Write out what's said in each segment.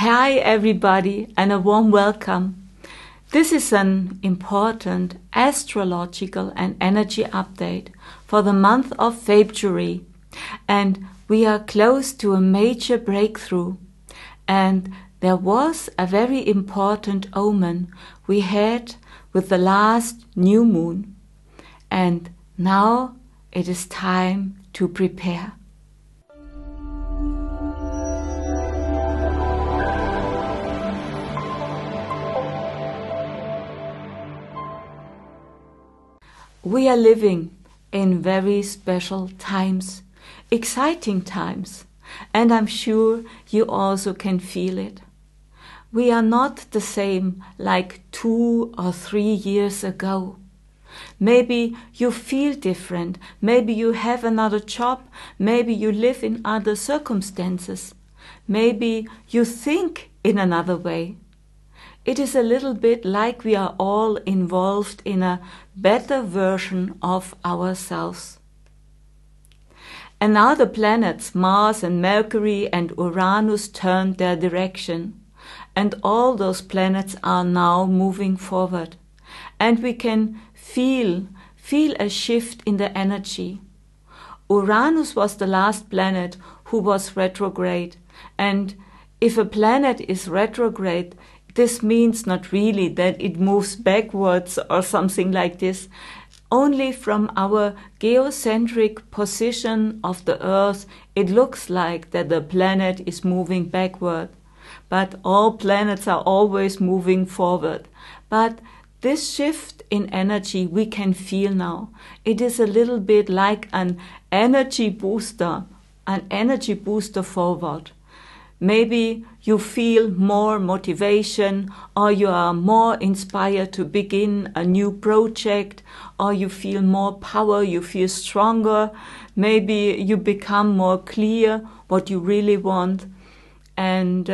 Hi everybody and a warm welcome. This is an important astrological and energy update for the month of February, and we are close to a major breakthrough, and there was a very important omen we had with the last new moon, and now it is time to prepare. We are living in very special times, exciting times, and I'm sure you also can feel it. We are not the same like 2 or 3 years ago. Maybe you feel different, maybe you have another job, maybe you live in other circumstances, maybe you think in another way. It is a little bit like we are all involved in a better version of ourselves. And now the planets Mars and Mercury and Uranus turned their direction, and all those planets are now moving forward. And we can feel a shift in the energy. Uranus was the last planet who was retrograde, and if a planet is retrograde, this means not really that it moves backwards or something like this. Only from our geocentric position of the Earth, it looks like that the planet is moving backward. But all planets are always moving forward. But this shift in energy we can feel now. It is a little bit like an energy booster forward. Maybe you feel more motivation, or you are more inspired to begin a new project, or you feel more power, you feel stronger. Maybe you become more clear what you really want. And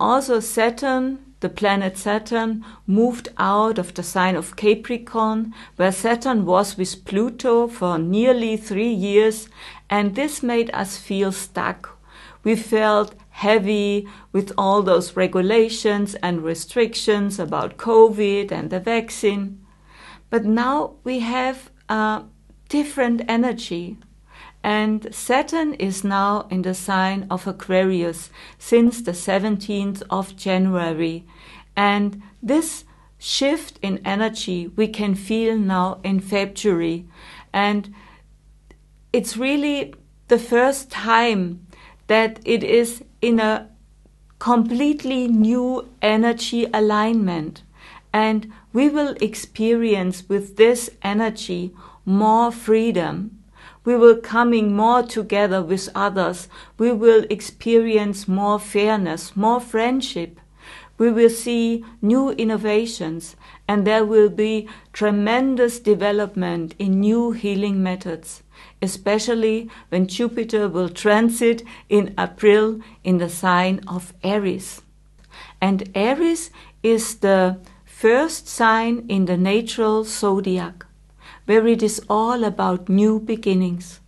also Saturn, the planet Saturn, moved out of the sign of Capricorn, where Saturn was with Pluto for nearly 3 years, and this made us feel stuck. We felt heavy with all those regulations and restrictions about COVID and the vaccine. But now we have a different energy. And Saturn is now in the sign of Aquarius since the 17th of January. And this shift in energy we can feel now in February. And it's really the first time that it is in a completely new energy alignment. And we will experience with this energy more freedom. We will coming more together with others. We will experience more fairness, more friendship. We will see new innovations, and there will be tremendous development in new healing methods, especially when Jupiter will transit in April in the sign of Aries. And Aries is the first sign in the natural zodiac, where it is all about new beginnings.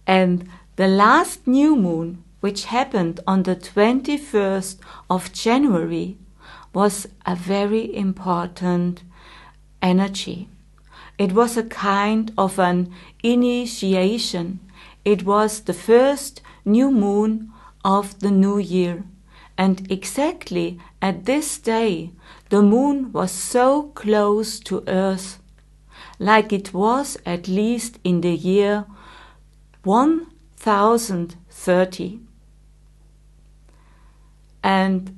And the last new moon, which happened on the 21st of January, was a very important energy. It was a kind of an initiation. It was the first new moon of the new year. And exactly at this day, the moon was so close to Earth, like it was at least in the year 1030. And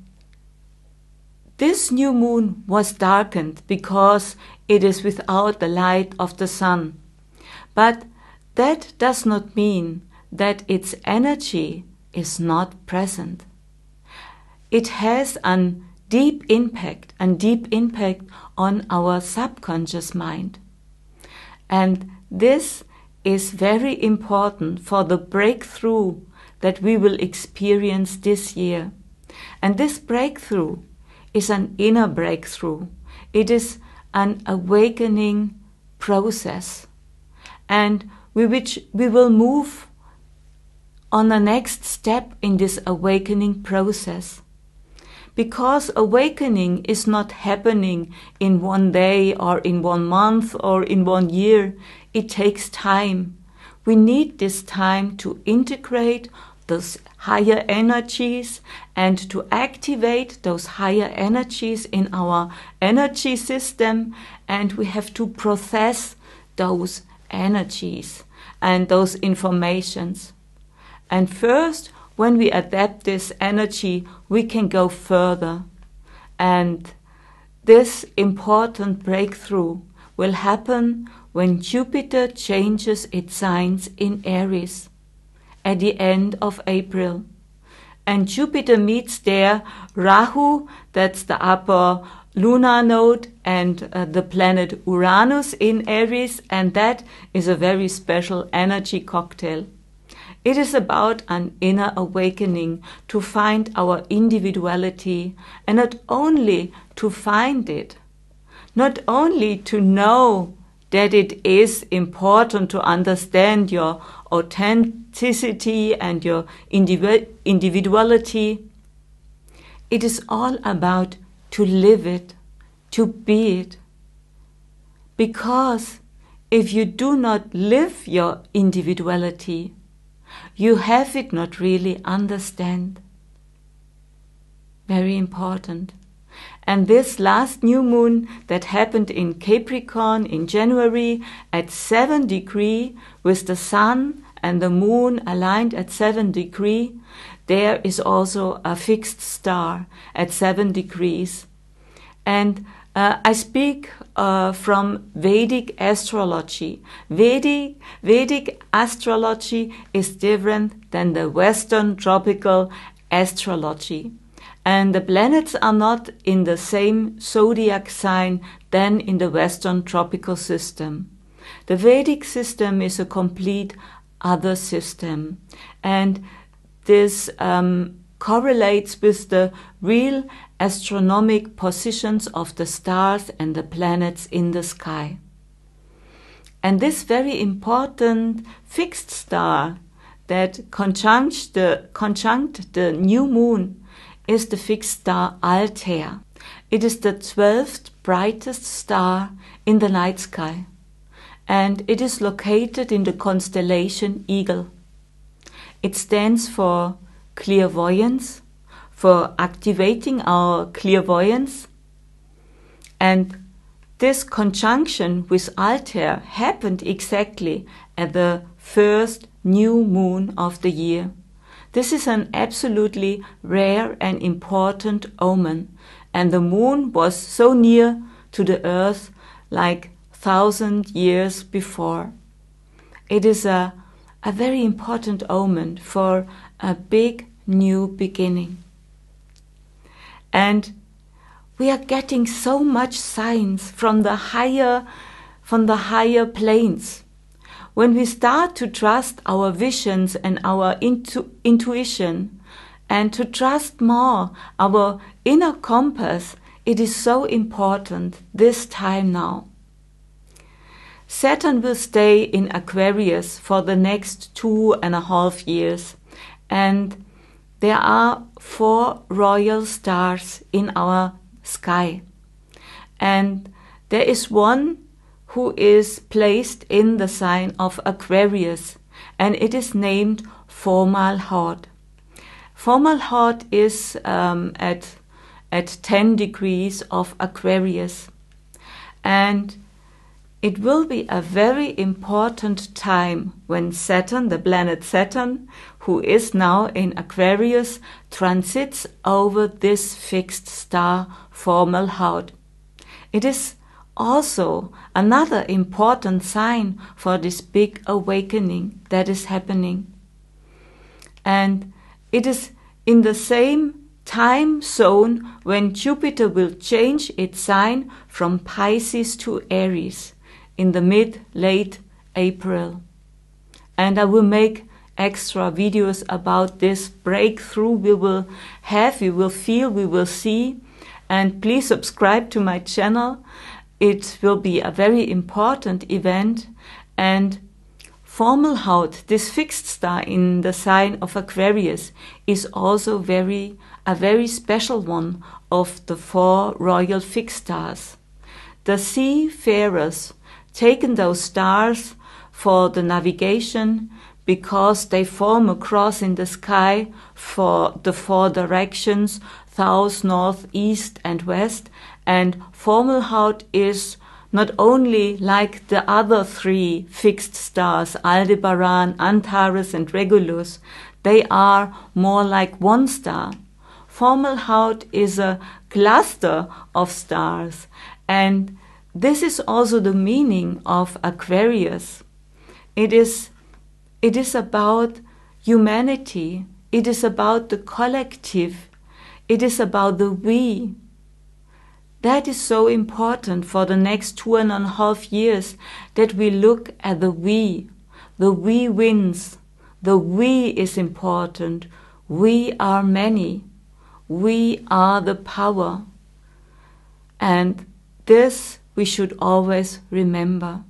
this new moon was darkened because it is without the light of the sun. But that does not mean that its energy is not present. It has a deep impact on our subconscious mind. And this is very important for the breakthrough that we will experience this year. And this breakthrough is an inner breakthrough. It is an awakening process. And we will move on the next step in this awakening process. Because awakening is not happening in one day or in 1 month or in 1 year. It takes time. We need this time to integrate those higher energies and to activate those higher energies in our energy system, and we have to process those energies and those informations. And first, when we adapt this energy, we can go further. And this important breakthrough will happen when Jupiter changes its signs in Aries at the end of April. And Jupiter meets there Rahu, that's the upper lunar node, and the planet Uranus in Aries, and that is a very special energy cocktail. It is about an inner awakening, to find our individuality, and not only to find it, not only to know that it is important to understand your authenticity and your individuality. It is all about to live it, to be it. Because if you do not live your individuality, you have it not really understand. Very important. And this last new moon that happened in Capricorn in January at 7 degrees, with the sun and the moon aligned at 7 degrees, there is also a fixed star at 7 degrees. And I speak from Vedic Astrology. Vedic Astrology is different than the Western tropical astrology. And the planets are not in the same zodiac sign than in the Western tropical system. The Vedic system is a complete other system. And this correlates with the real astronomic positions of the stars and the planets in the sky. And this very important fixed star that conjunct the new moon is the fixed star Altair. It is the 12th brightest star in the night sky, and it is located in the constellation Eagle. It stands for clairvoyance, for activating our clairvoyance, and this conjunction with Altair happened exactly at the first new moon of the year. This is an absolutely rare and important omen, and the moon was so near to the earth like 1,000 years before. It is a very important omen for a big new beginning. And we are getting so much signs from the higher planes. When we start to trust our visions and our intuition, and to trust more our inner compass, it is so important this time now. Saturn will stay in Aquarius for the next 2.5 years, and there are 4 royal stars in our sky. And there is one who is placed in the sign of Aquarius, and it is named Fomalhaut. Fomalhaut is at 10 degrees of Aquarius, and it will be a very important time when Saturn, the planet Saturn, who is now in Aquarius, transits over this fixed star Fomalhaut. It is also another important sign for this big awakening that is happening. And it is in the same time zone when Jupiter will change its sign from Pisces to Aries in the mid-late April. And I will make extra videos about this breakthrough we will have, we will feel, we will see. And please subscribe to my channel. It will be a very important event, and Formelhaut, this fixed star in the sign of Aquarius, is also a very special one of the 4 royal fixed stars. The seafarers taken those stars for the navigation because they form a cross in the sky for the 4 directions, south, north, east and west, and Formelhaut is not only like the other 3 fixed stars, Aldebaran, Antares and Regulus, they are more like one star. Formelhaut is a cluster of stars, and this is also the meaning of Aquarius. It is about humanity, it is about the collective, it is about the we. That is so important for the next 2.5 years, that we look at the we. The we wins. The we is important. We are many. We are the power. And this we should always remember.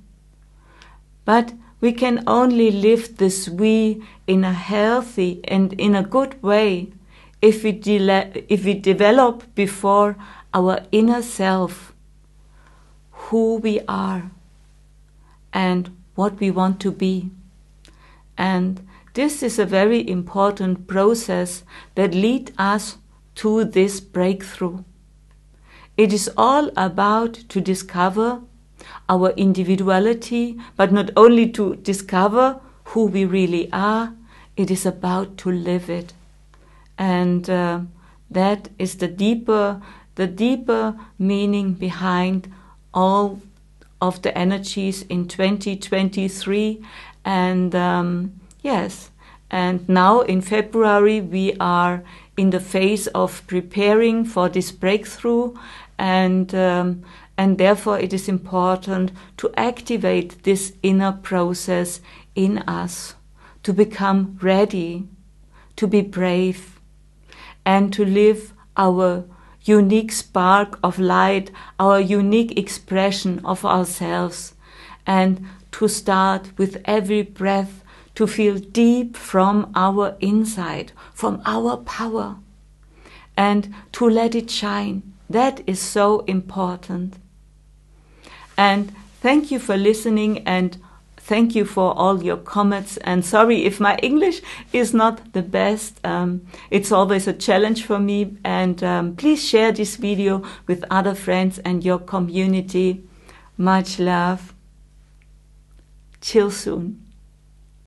But we can only live this we in a healthy and in a good way if we develop before our inner self, who we are and what we want to be. And this is a very important process that leads us to this breakthrough. It is all about to discover our individuality, but not only to discover who we really are, it is about to live it. And that is the deeper meaning behind all of the energies in 2023. And yes, and now in February we are in the phase of preparing for this breakthrough, and therefore it is important to activate this inner process in us, to become ready, to be brave, and to live our unique spark of light, our unique expression of ourselves, and to start with every breath to feel deep from our inside, from our power, and to let it shine. That is so important. And thank you for listening, and thank you for all your comments, and sorry if my English is not the best. It's always a challenge for me, and please share this video with other friends and your community. Much love. Till soon.